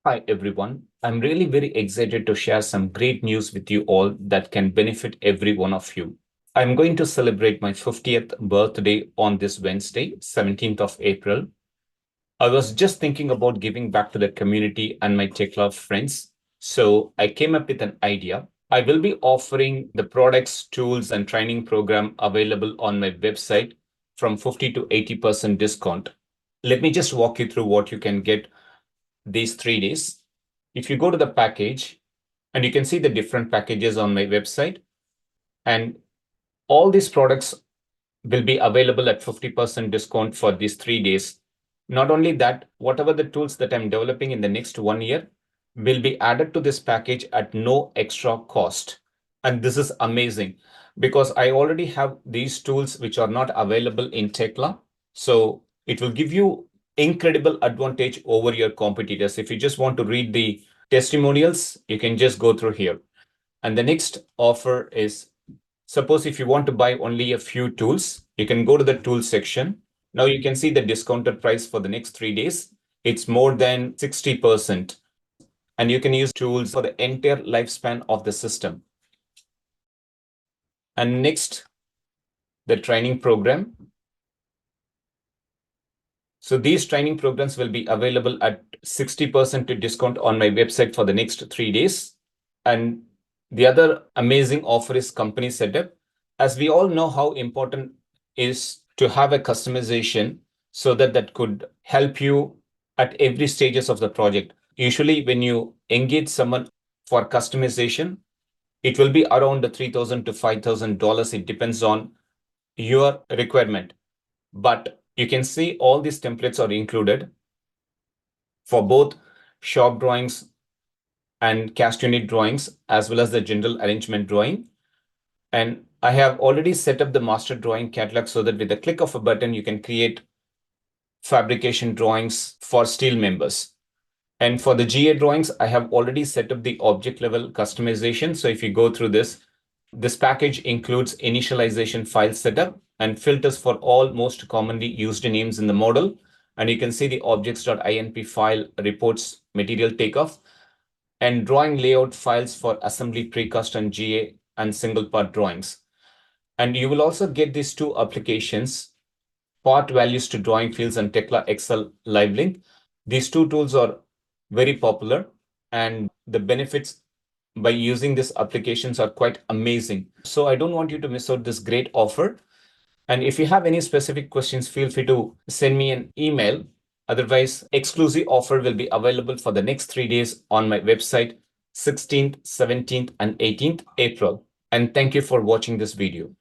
Hi, everyone. I'm really very excited to share some great news with you all that can benefit every one of you. I'm going to celebrate my 50th birthday on this Wednesday, 17th of April. I was just thinking about giving back to the community and my Tekla friends. So I came up with an idea. I will be offering the products, tools, and training program available on my website from 50 to 80% discount. Let me just walk you through what you can get these 3 days. If you go to the package, and you can see the different packages on my website, and all these products will be available at 50% discount for these 3 days. Not only that, whatever the tools that I'm developing in the next 1 year will be added to this package at no extra cost. And this is amazing because I already have these tools which are not available in Tekla. So it will give you incredible advantage over your competitors. If you just want to read the testimonials, you can just go through here. And the next offer is, suppose if you want to buy only a few tools, you can go to the tools section. Now you can see the discounted price for the next 3 days. It's more than 60%. And you can use tools for the entire lifespan of the system. And next, the training program. So these training programs will be available at 60% discount on my website for the next 3 days. And the other amazing offer is company setup. As we all know how important is to have a customization so that could help you at every stages of the project. Usually when you engage someone for customization, it will be around the $3,000 to $5,000. It depends on your requirement. But you can see all these templates are included for both shop drawings and cast unit drawings, as well as the general arrangement drawing. And I have already set up the master drawing catalog so that with the click of a button, you can create fabrication drawings for steel members. And for the GA drawings, I have already set up the object level customization. So if you go through this package includes initialization file setup and filters for all most commonly used names in the model. And you can see the objects.inp file reports material takeoff and drawing layout files for assembly, precast, and GA and single part drawings. And you will also get these two applications, part values to drawing fields and Tekla Excel Live Link. These two tools are very popular, and the benefits by using these applications are quite amazing. So I don't want you to miss out this great offer. And if you have any specific questions, feel free to send me an email. Otherwise, exclusive offer will be available for the next 3 days on my website, 16th, 17th, and 18th April. And thank you for watching this video.